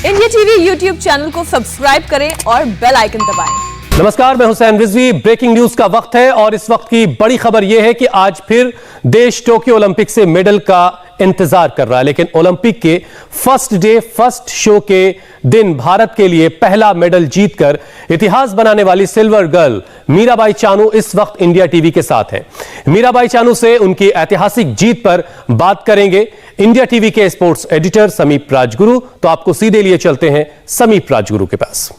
India TV YouTube channel को subscribe करें और बेल आइकन दबाएं। नमस्कार, मैं हुसैन रिजवी। ब्रेकिंग न्यूज का वक्त है और इस वक्त की बड़ी खबर यह है कि आज फिर देश टोक्यो ओलंपिक से मेडल का इंतजार कर रहा है, लेकिन ओलंपिक के फर्स्ट डे फर्स्ट शो के दिन भारत के लिए पहला मेडल जीतकर इतिहास बनाने वाली सिल्वर गर्ल मीराबाई चानू इस वक्त इंडिया टीवी के साथ हैं। मीराबाई चानू से उनकी ऐतिहासिक जीत पर बात करेंगे इंडिया टीवी के स्पोर्ट्स एडिटर समीप राजगुरु। तो आपको सीधे लिए चलते हैं समीप राजगुरु के पास।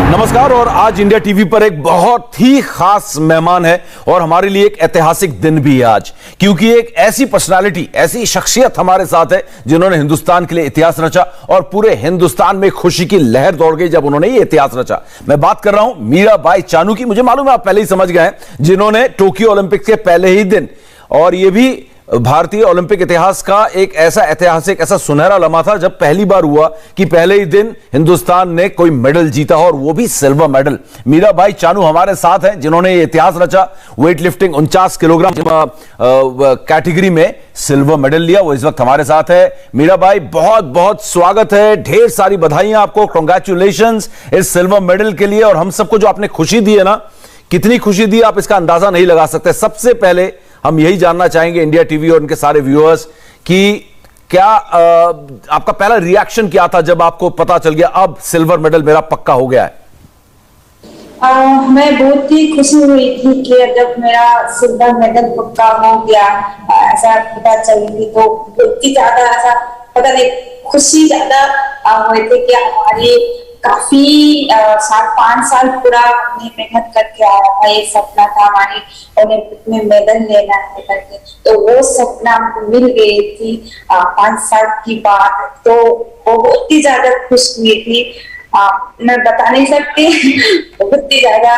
नमस्कार। और आज इंडिया टीवी पर एक बहुत ही खास मेहमान है और हमारे लिए एक ऐतिहासिक दिन भी है आज, क्योंकि एक ऐसी पर्सनालिटी, ऐसी शख्सियत हमारे साथ है जिन्होंने हिंदुस्तान के लिए इतिहास रचा और पूरे हिंदुस्तान में खुशी की लहर दौड़ गई जब उन्होंने ये इतिहास रचा। मैं बात कर रहा हूं मीराबाई चानू की। मुझे मालूम है आप पहले ही समझ गए हैं, जिन्होंने टोक्यो ओलंपिक के पहले ही दिन, और यह भी भारतीय ओलंपिक इतिहास का एक ऐसा ऐतिहासिक, ऐसा सुनहरा लम्हा था जब पहली बार हुआ कि पहले ही दिन हिंदुस्तान ने कोई मेडल जीता और वो भी सिल्वर मेडल। मीराबाई चानू हमारे साथ हैं जिन्होंने ये इतिहास रचा। वेट लिफ्टिंग 49 किलोग्राम कैटेगरी में सिल्वर मेडल लिया, वो इस वक्त हमारे साथ है। मीराबाई, बहुत बहुत स्वागत है, ढेर सारी बधाइयां आपको, कांग्रेचुलेशंस इस सिल्वर मेडल के लिए। और हम सबको जो आपने खुशी दी है ना, कितनी खुशी दी आप इसका अंदाजा नहीं लगा सकते। सबसे पहले हम यही जानना चाहेंगे इंडिया टीवी और उनके सारे व्यूअर्स कि क्या आपका पहला रिएक्शन क्या था जब आपको पता चल गया अब सिल्वर मेडल मेरा पक्का हो गया है? मैं बहुत ही खुशी हुई थी कि जब मेरा सिल्वर मेडल पक्का हो गया, ऐसा पता चली थी तो बहुत ही ज्यादा ऐसा पता नहीं खुशी ज्यादा हुई थी कि हमारी काफी 5 साल पूरा हमने मेहनत करके आया था। ये सपना था हमारी ओलंपिक में मेडल लेना है करके, तो वो सपना हमको मिल गई थी 5 साल की बात। तो बहुत ही ज्यादा खुश हुई थी, मैं बता नहीं सकती बहुत ही ज्यादा।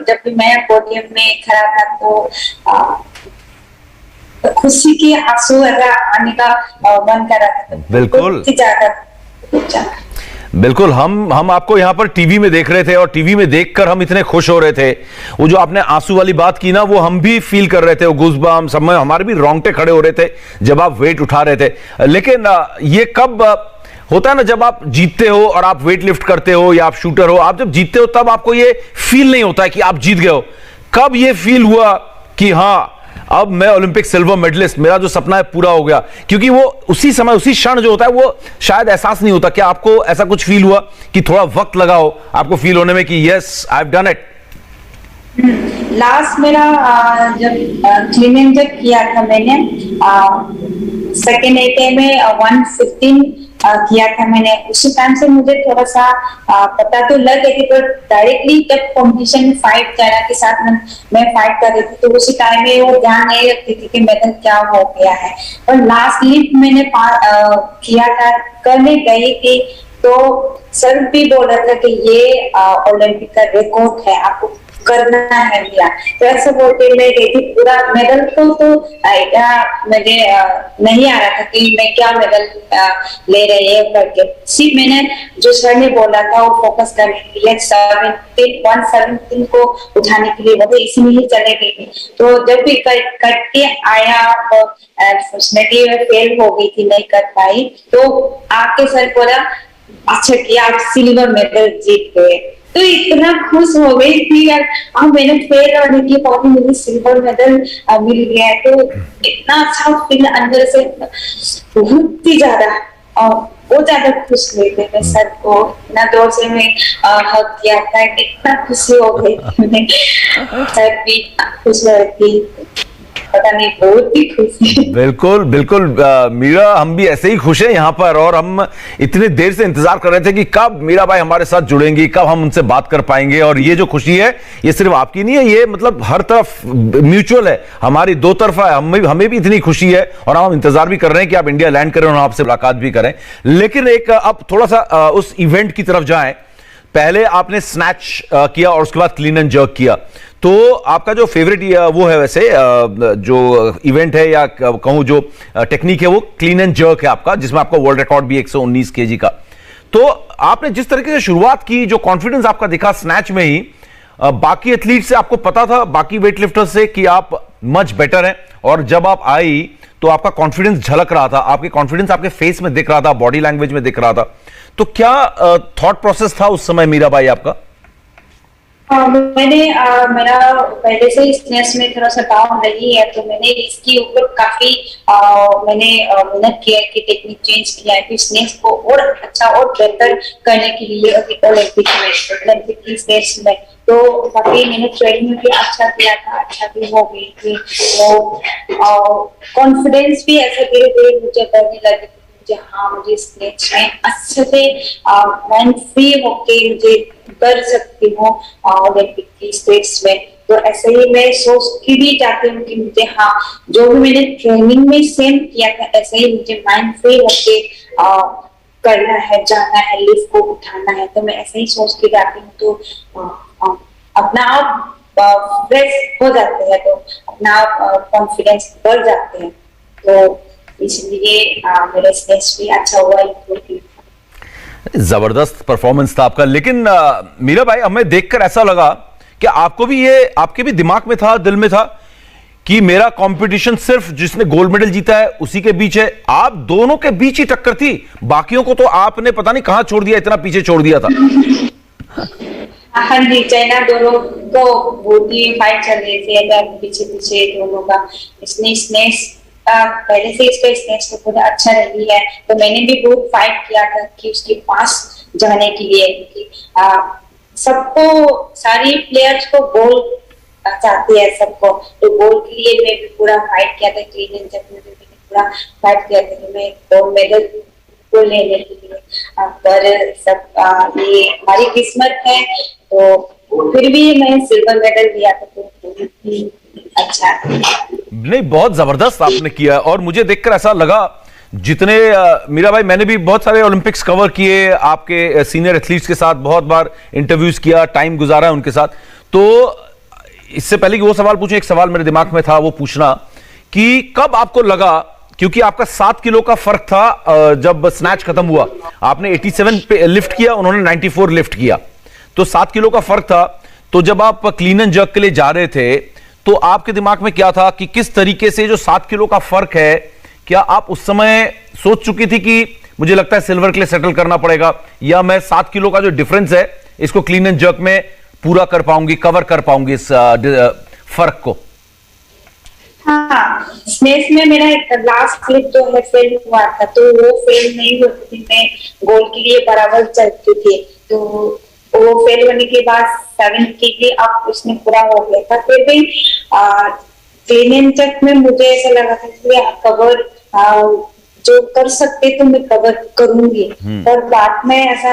जब भी मैं पोडियम में खड़ा था तो खुशी की आंसू आने का मन कर रहा था। बिल्कुल बिल्कुल। हम आपको यहां पर टीवी में देख रहे थे और टीवी में देखकर हम इतने खुश हो रहे थे। वो जो आपने आंसू वाली बात की ना, वो हम भी फील कर रहे थे, वो गूज़बम्प्स, हमारे भी रोंगटे खड़े हो रहे थे जब आप वेट उठा रहे थे। लेकिन ये कब होता है ना, जब आप जीतते हो और आप वेट लिफ्ट करते हो या आप शूटर हो, आप जब जीतते हो तब आपको ये फील नहीं होता है कि आप जीत गए हो। कब ये फील हुआ कि हाँ अब मैं ओलंपिक सिल्वर मेडलिस्ट, मेरा जो सपना है पूरा हो गया? क्योंकि वो उसी समय, उसी क्षण जो होता है वो शायद एहसास नहीं होता। क्या आपको ऐसा कुछ फील हुआ कि थोड़ा वक्त लगा हो आपको फील होने में कि yes I have done it? Last मेरा जब क्लीन एंड जर्क किया था मैंने, सेकेंड एटे में 115 किया था मैंने, उसी टाइम से मुझे थोड़ा सा पता तो लग गई थी, पर डायरेक्टली जब कॉम्पिटिशन में फाइट चाइना के साथ मैं फाइट कर रही थी तो उसी टाइम में वो ध्यान नहीं रखती थी कि मेडल क्या हो गया है। और लास्ट लिफ्ट मैंने किया था, करने गई थी तो सर भी बोल रहा था कि ये ओलंपिक का रिकॉर्ड है, आपको करना है भैया। तो ऐसे बोलते मैं गई थी। पूरा मेडल तो मुझे नहीं आ रहा था कि मैं क्या मेडल ले रही है करके। सिर्फ मैंने जो सर ने बोला था वो फोकस करने के लिए 117 को उठाने के लिए, वो इसी में ही चले गई थी। तो जब भी करके आया अनफॉर्चुनेटली मैं फेल हो गई थी, नहीं कर पाई। तो आपके सर बोला अच्छा किया आप सिल्वर मेडल जीत गए, तो इतना खुश हो गई थी यार। अब मैंने फेल होने की बाद मुझे सिल्वर मेडल मिल गया है, तो इतना अच्छा फील अंदर से, बहुत ही ज्यादा और बहुत ज्यादा खुश हुए थे। मैं सर को इतना जोर से मैं हक किया था, इतना खुशी हो गई थी। सर भी खुश हो रही थी, पता नहीं बहुत ही खुशी। बिल्कुल बिल्कुल मीरा, हम भी ऐसे ही खुश हैं यहाँ पर। और हम इतने देर से इंतजार कर रहे थे कि कब मीराबाई हमारे साथ जुड़ेंगी, कब हम उनसे बात कर पाएंगे। और ये जो खुशी है ये सिर्फ आपकी नहीं है, ये मतलब हर तरफ म्यूचुअल है, हमारी दो तरफा है। हमें भी इतनी खुशी है और हम इंतजार भी कर रहे हैं कि आप इंडिया लैंड करें और आपसे मुलाकात भी करें। लेकिन एक अब थोड़ा सा उस इवेंट की तरफ जाएं। पहले आपने स्नैच किया और उसके बाद क्लीन एंड जर्क किया, तो आपका जो फेवरेट वो है वैसे जो इवेंट है या कहूं जो टेक्निक है वो क्लीन एंड जर्क है आपका, जिसमें आपका वर्ल्ड रिकॉर्ड भी 119 केजी का। तो आपने जिस तरीके से शुरुआत की, जो कॉन्फिडेंस आपका दिखा स्नैच में ही, बाकी एथलीट से आपको पता था, बाकी वेट लिफ्टर से, कि आप मच बेटर हैं, और जब आप आई तो आपका कॉन्फिडेंस झलक रहा था, आपके कॉन्फिडेंस आपके फेस में दिख रहा था, बॉडी लैंग्वेज में दिख रहा था। तो क्या थॉट प्रोसेस था उस समय मीराबाई आपका? मेरा पहले से ही स्नेस में थोड़ा सा डाउन रही है, तो मैंने इसके ऊपर काफी मैंने मेहनत किया है कि टेक्निक चेंज किया है कि स्नेस को और अच्छा और बेहतर करने के लिए ओलंपिक की स्नेस में तो काफी मैंने ट्रेनिंग भी अच्छा किया था, अच्छा भी हो गई थी। तो कॉन्फिडेंस भी ऐसे धीरे धीरे मुझे बढ़ने लगी थी, हाँ मुझे स्नेच में अच्छे से माइंड फ्री होके मुझे कर सकती हूँ ओलंपिक की स्टेट्स में। तो ऐसे ही मैं सोचती भी जाती हूँ कि मुझे हाँ जो भी मैंने ट्रेनिंग में सेम किया था ऐसे ही मुझे माइंड फ्री होके करना है, जाना है, लिफ्ट को उठाना है। तो मैं ऐसे ही सोच के जाती हूँ, तो अपना आप फ्रेश हो जाते हैं, तो अपना आप कॉन्फिडेंस बढ़ जाते हैं। तो इसलिए मेरा स्टेज भी अच्छा हुआ। जबरदस्त परफॉर्मेंस था आपका। लेकिन मीराबाई, हमें देखकर ऐसा लगा कि आपको भी ये, आपके भी दिमाग में था, दिल में था कि मेरा कंपटीशन सिर्फ जिसने गोल्ड मेडल जीता है उसी के बीच है। आप दोनों के बीच ही टक्कर थी, बाकियों को तो आपने पता नहीं कहां छोड़ दिया, इतना पीछे छोड़ दिया था। हाँ जी, चाइना दोनों को बहुत ही फाइट चल रही थी, पीछे पीछे दोनों का। इसने स्नेच पहले से इसका स्नेच तो बहुत अच्छा रही है, तो मैंने भी बहुत फाइट किया था कि उसके पास जाने के लिए, क्योंकि सबको, सारी प्लेयर्स को गोल चाहते हैं सबको, तो गोल के लिए मैं भी पूरा फाइट किया था। क्लीन एंड जर्क में भी पूरा फाइट किया था कि मैं गोल्ड मेडल को लेने के लिए। पर सब ये हमारी किस्मत है, तो फिर भी मैं सिल्वर मेडल लिया था, तो अच्छा नहीं, बहुत जबरदस्त आपने किया। और मुझे देखकर ऐसा लगा, जितने मीराबाई, मैंने भी बहुत सारे ओलंपिक्स कवर किए, आपके सीनियर एथलीट्स के साथ बहुत बार इंटरव्यूज किया, टाइम गुजारा है उनके साथ। तो इससे पहले कि वो सवाल पूछूं, एक सवाल मेरे दिमाग में था वो पूछना कि कब आपको लगा, क्योंकि आपका 7 किलो का फर्क था जब स्नैच खत्म हुआ, आपने 87 पे लिफ्ट किया, उन्होंने 94 लिफ्ट किया, तो 7 किलो का फर्क था। तो जब आप क्लीन एंड जर्क के लिए जा रहे थे, तो आपके दिमाग में क्या था कि किस तरीके से जो 7 किलो का फर्क है, क्या आप उस समय सोच चुकी थी कि मुझे लगता है सिल्वर के लिए सेटल करना पड़ेगा, या मैं 7 किलो का जो डिफरेंस है इसको क्लीन एंड जर्क में पूरा कर पाऊंगी, कवर कर पाऊंगी इस फर्क को? हाँ, स्नेच में मेरा लास्ट क्लिप जो है फेल हुआ था, तो वो फेल नहीं होती थी, मैं गोल के लिए बराबर चलती थी। तो वो फेल होने के बाद 7 के लिए अब उसमें पूरा हो गया था। फिर भी क्लीन एंड जर्क में मुझे ऐसा लगा था कि कवर जो कर सकते तो मैं कवर करूंगी, पर बाद में ऐसा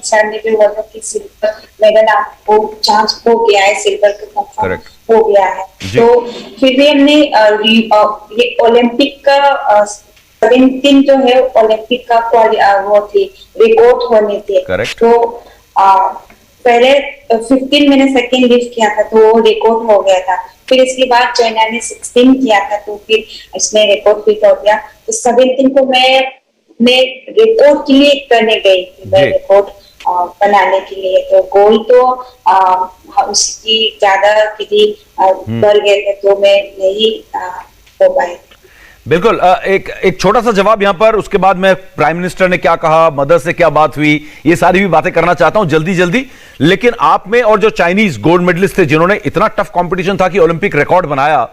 सर ने भी बोला कि सिल्वर मेडल आपको चांस हो गया है, सिल्वर का कंफर्म हो गया है। तो फिर भी हमने ये ओलंपिक का 17 जो है ओलंपिक का वो थी, रिकॉर्ड होने थे। तो पहले 15 मैंने सेकेंड लिफ्ट किया था, तो वो रिकॉर्ड हो गया था। फिर इसके बाद चाइना ने 16 किया था, तो फिर इसमें रिकॉर्ड भी हो गया। तो 17 को मैं रिकॉर्ड के लिए करने गई थी, मैं रिकॉर्ड बनाने के लिए। तो गोल तो उसकी ज्यादा विधि बढ़ गए थे, तो मैं नहीं हो पाई। बिल्कुल। एक छोटा सा जवाब यहां पर, उसके बाद मैं प्राइम मिनिस्टर ने क्या कहा, मदर से क्या बात हुई, ये सारी भी बातें करना चाहता हूं जल्दी जल्दी। लेकिन आप में और जो चाइनीज गोल्ड मेडलिस्ट थे, जिन्होंने इतना टफ कंपटीशन था कि ओलंपिक रिकॉर्ड बनाया,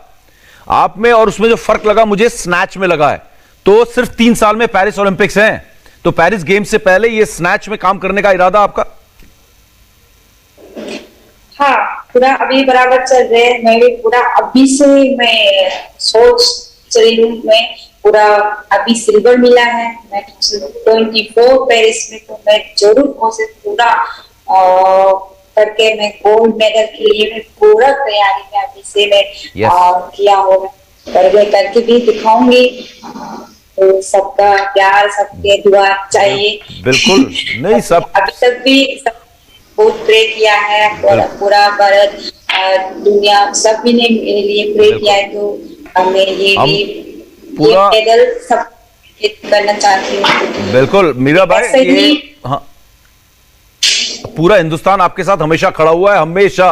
आप में और उसमें जो फर्क लगा मुझे स्नैच में लगा है। तो सिर्फ 3 साल में पेरिस ओलंपिक्स हैं, तो पेरिस गेम्स से पहले ये स्नैच में काम करने का इरादा आपका? हाँ, पूरा अभी बराबर चल रहे हैं। मैं भी पूरा अभी से मैं सोच चली हूँ, मैं पूरा अभी सिल्वर मिला है, मैं 24 पेरिस में, तो मैं जरूर कोशिश पूरा करके मैं गोल्ड मेडल के लिए मैं पूरा तैयारी में अभी से मैं किया होगा, करके भी दिखाऊंगी। तो सबका प्यार, सबके दुआ चाहिए। बिल्कुल। नहीं, सब अभी तक भी सब बहुत प्रे किया है, पूरा भारत, दुनिया सभी ने मेरे लिए प्रे किया है। तो मैं ये पूरा मेडल सब करना चाहती हूँ। बिल्कुल मीराबाई, हाँ, पूरा हिंदुस्तान आपके साथ हमेशा खड़ा हुआ है, हमेशा।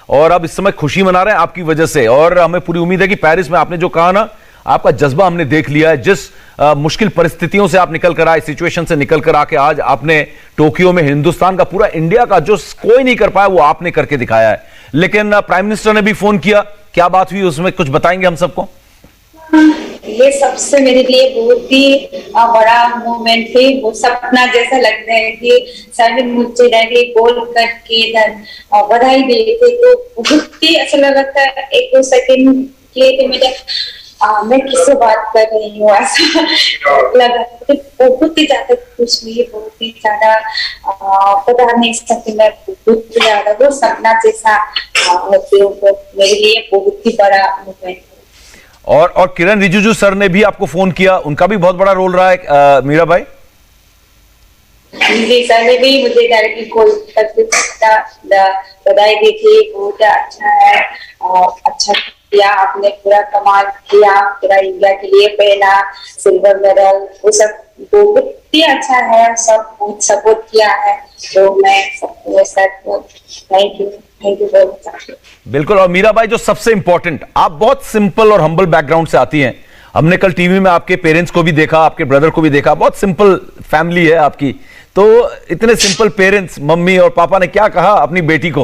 और अब इस समय खुशी मना रहे हैं आपकी वजह से। और हमें पूरी उम्मीद है कि पेरिस में आपने जो कहा ना, आपका जज्बा हमने देख लिया है। जिस मुश्किल परिस्थितियों से आप निकल कर आए, सिचुएशन से निकल कर आके आज आपने टोक्यो में हिंदुस्तान का, पूरा इंडिया का जो कोई नहीं कर पाया वो आपने करके दिखाया है। लेकिन प्राइम मिनिस्टर ने भी फोन किया, क्या बात हुई उसमें कुछ बताएंगे हम सबको? ये सबसे मेरे लिए बहुत ही बड़ा मोमेंट है। वो सपना जैसा लगता है कि सर ने मुझे डायरेक्टली कॉल करके इधर बधाई दिए थे, तो बहुत ही अच्छा लगा था। एक दो सेकंड के लिए मुझे मैं किससे बात कर रही हूँ ऐसा लगा। बहुत ही ज्यादा खुश हुई, बहुत ही ज्यादा बता नहीं सकती मैं, बहुत ज्यादा वो सपना जैसा होती हूँ। तो मेरे लिए बहुत ही बड़ा मोमेंट। और किरण रिजिजू सर ने भी आपको फोन किया, उनका भी बहुत बड़ा रोल रहा है मीरा भाई। जी, सर ने भी मुझे डायरेक्टली कॉल करके बधाई दी थी। बहुत अच्छा है, अच्छा किया आपने, पूरा कमाल किया, पूरा इंडिया के लिए पहला सिल्वर मेडल, वो सब बहुत ही अच्छा है। सब बहुत सपोर्ट किया है, तो मैं सबको सर को थैंक यू very much। बिल्कुल। और मीरा भाई, जो सबसे इंपॉर्टेंट, आप बहुत सिंपल और हम्बल बैकग्राउंड से आती हैं। हमने कल टीवी में आपके पेरेंट्स को भी देखा, आपके ब्रदर को भी देखा, बहुत सिंपल फैमिली है आपकी। तो इतने सिंपल पेरेंट्स, मम्मी और पापा ने क्या कहा अपनी बेटी को?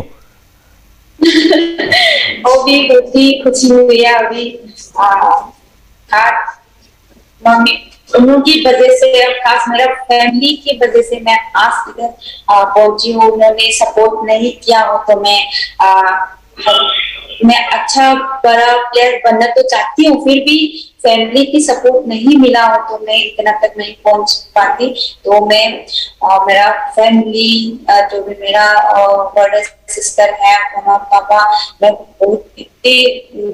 वो भी बहुत ही खुशी हुई है अभी। मम्मी उनकी वजह से, खास मेरा फैमिली की वजह से मैं आज इधर पहुंची हूँ। उन्होंने सपोर्ट नहीं किया हो तो मैं अच्छा बड़ा प्लेयर बनना तो चाहती हूँ, फिर भी फैमिली की सपोर्ट नहीं मिला हो तो मैं इतना तक नहीं पहुंच पाती। तो मैं मेरा फैमिली, जो भी मेरा ब्रदर सिस्टर है, मम्मा पापा, मैं बहुत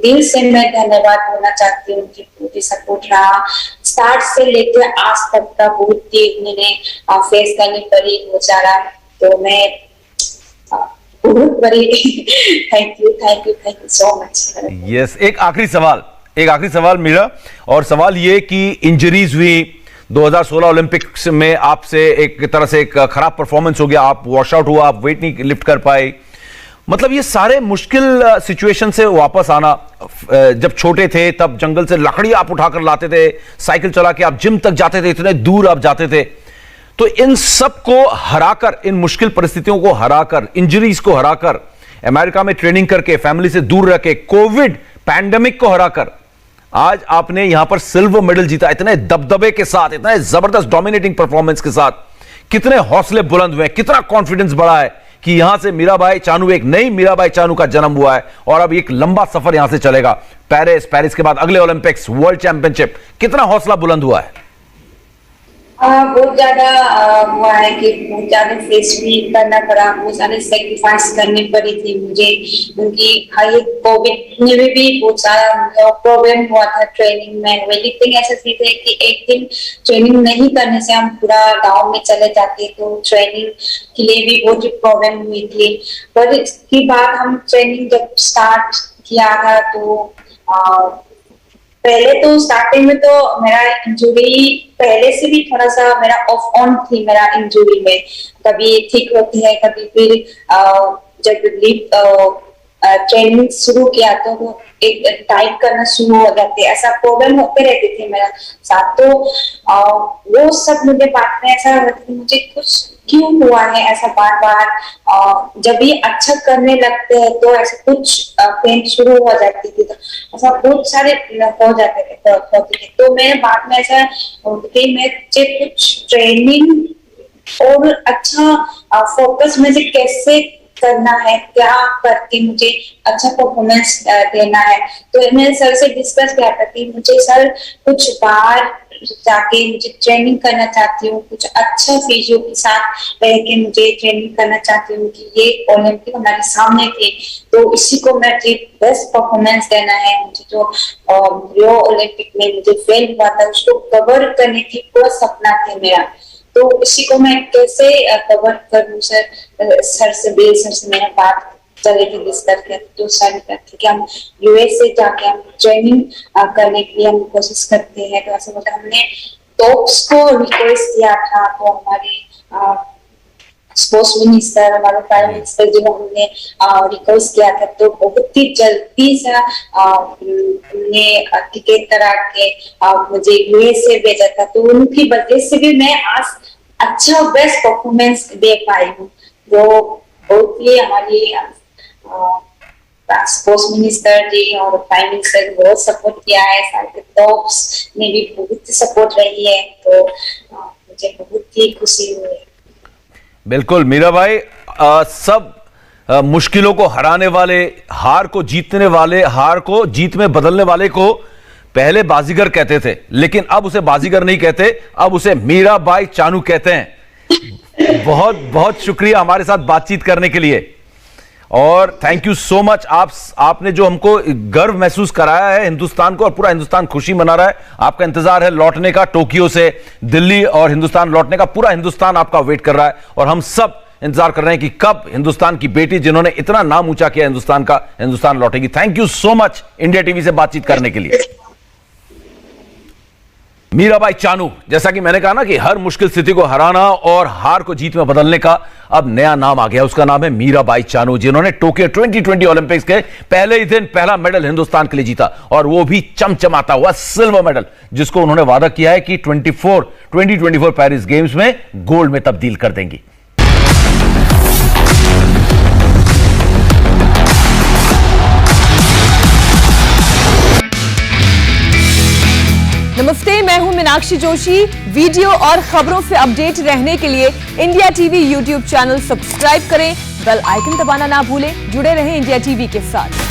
दिल से मैं धन्यवाद बोलना चाहती हूँ कि बहुत सपोर्ट रहा स्टार्ट से लेकर आज तक का। बहुत ही मैंने फेस करनी पड़ी वो सारा, तो मैं बहुत बड़ी thank you so much. Yes, एक आखिरी सवाल मीरा, और सवाल ये कि इंजरीज हुई 2016 ओलंपिक्स में, आपसे एक तरह से एक खराब परफॉर्मेंस हो गया, आप वॉश आउट हुआ, आप वेट नहीं लिफ्ट कर पाए। मतलब ये सारे मुश्किल सिचुएशन से वापस आना, जब छोटे थे तब जंगल से लकड़ी आप उठाकर लाते थे, साइकिल चला के आप जिम तक जाते थे, इतने दूर आप जाते थे। तो इन सब को हराकर, इन मुश्किल परिस्थितियों को हराकर, इंजरीज को हराकर, अमेरिका में ट्रेनिंग करके, फैमिली से दूर रह के, कोविड पैंडेमिक को हराकर आज आपने यहां पर सिल्वर मेडल जीता, इतने दबदबे के साथ, इतने जबरदस्त डोमिनेटिंग परफॉर्मेंस के साथ। कितने हौसले बुलंद हुए, कितना कॉन्फिडेंस बढ़ा है कि यहां से मीराबाई चानू, एक नई मीराबाई चानू का जन्म हुआ है। और अब एक लंबा सफर यहां से चलेगा, पेरिस के बाद अगले ओलंपिक्स, वर्ल्ड चैंपियनशिप। कितना हौसला बुलंद हुआ है? बहुत ज्यादा हुआ है कि बहुत ज्यादा फेस भी करना पड़ा, बहुत सारे सेक्रीफाइस करनी पड़ी थी मुझे, क्योंकि ये कोविड में भी बहुत सारा प्रॉब्लम हुआ था ट्रेनिंग में। वेलिंगटन ऐसा चीज है कि एक दिन ट्रेनिंग नहीं करने से हम पूरा गांव में चले जाते, तो ट्रेनिंग के लिए भी बहुत प्रॉब्लम हुई थी। पर इसके बाद हम ट्रेनिंग जब स्टार्ट किया था, तो पहले तो स्टार्टिंग में तो मेरा इंजरी पहले से भी थोड़ा सा मेरा ऑफ ऑन थी। मेरा इंजरी में कभी ठीक होती है, कभी फिर जब ट्रेनिंग शुरू किया तो एक टाइट करना शुरू हो जाते, ऐसा प्रॉब्लम होते रहते थे मेरा साथ। तो वो सब मुझे बाद में ऐसा मुझे कुछ क्यों हुआ है ऐसा बार बार। जब ये अच्छा करने लगते हैं तो ऐसा कुछ पेन शुरू हो जाती थी, तो ऐसा बहुत सारे हो जाते थे। तो मैं बाद में ऐसा मैं कुछ ट्रेनिंग और अच्छा फोकस मुझे कैसे करना है, क्या करके मुझे अच्छा परफॉर्मेंस देना है। तो मैंने सर से डिस्कस किया था कि मुझे सर कुछ बाहर जाके मुझे ट्रेनिंग करना चाहती हूँ, कुछ अच्छा फिजियो के साथ रह के मुझे ट्रेनिंग करना चाहती हूँ कि ये ओलंपिक हमारे सामने थे, तो इसी को मुझे बेस्ट परफॉर्मेंस देना है। मुझे जो रियो ओलंपिक में मुझे फेल हुआ था उसको कवर करने की पूरा सपना था मेरा, तो इसी को मैं कैसे कवर करूँ। सर से मेरा बात चले थे डिस्कस किया, तो सर कहते कि हम यूएस से जाके हम ट्रेनिंग करने के लिए हम कोशिश करते हैं। तो ऐसा बोलते हमने टॉप्स को रिक्वेस्ट किया था, तो हमारे स्पोर्ट्स मिनिस्टर, हमारे प्राइम मिनिस्टर जी को हमने रिक्वेस्ट किया था, तो बहुत ही जल्दी से उन्हें टिकट करा के मुझे यूएसए भेजा था। तो उनकी वजह से भी मैं आज अच्छा बेस्ट परफॉर्मेंस दे पाई हूँ। तो बहुत ही हमारी स्पोर्ट्स मिनिस्टर जी और प्राइम मिनिस्टर ने बहुत सपोर्ट किया है, सारे टॉप्स ने भी बहुत सपोर्ट रही है, तो मुझे बहुत ही खुशी हुई है। बिल्कुल मीरा भाई, सब मुश्किलों को हराने वाले, हार को जीतने वाले, हार को जीत में बदलने वाले को पहले बाजीगर कहते थे, लेकिन अब उसे बाजीगर नहीं कहते, अब उसे मीराबाई चानू कहते हैं। बहुत बहुत शुक्रिया हमारे साथ बातचीत करने के लिए और थैंक यू सो मच। आपने जो हमको गर्व महसूस कराया है हिंदुस्तान को, और पूरा हिंदुस्तान खुशी मना रहा है। आपका इंतजार है लौटने का, टोक्यो से दिल्ली और हिंदुस्तान लौटने का। पूरा हिंदुस्तान आपका वेट कर रहा है और हम सब इंतजार कर रहे हैं कि कब हिंदुस्तान की बेटी, जिन्होंने इतना नाम ऊंचा किया हिंदुस्तान का, हिंदुस्तान लौटेगी। Thank you so much India TV से बातचीत करने के लिए। मीराबाई चानू, जैसा कि मैंने कहा ना कि हर मुश्किल स्थिति को हराना और हार को जीत में बदलने का अब नया नाम आ गया। उसका नाम है मीराबाई चानू, जिन्होंने टोक्यो 2020 ओलंपिक्स के पहले ही दिन पहला मेडल हिंदुस्तान के लिए जीता, और वो भी चमचमाता हुआ सिल्वर मेडल, जिसको उन्होंने वादा किया है कि 2024 पेरिस गेम्स में गोल्ड में तब्दील कर देंगी। नमस्ते, मैं हूं मीनाक्षी जोशी। वीडियो और खबरों से अपडेट रहने के लिए India TV YouTube channel subscribe करें, बेल आइकन दबाना ना भूलें। जुड़े रहें इंडिया टीवी के साथ।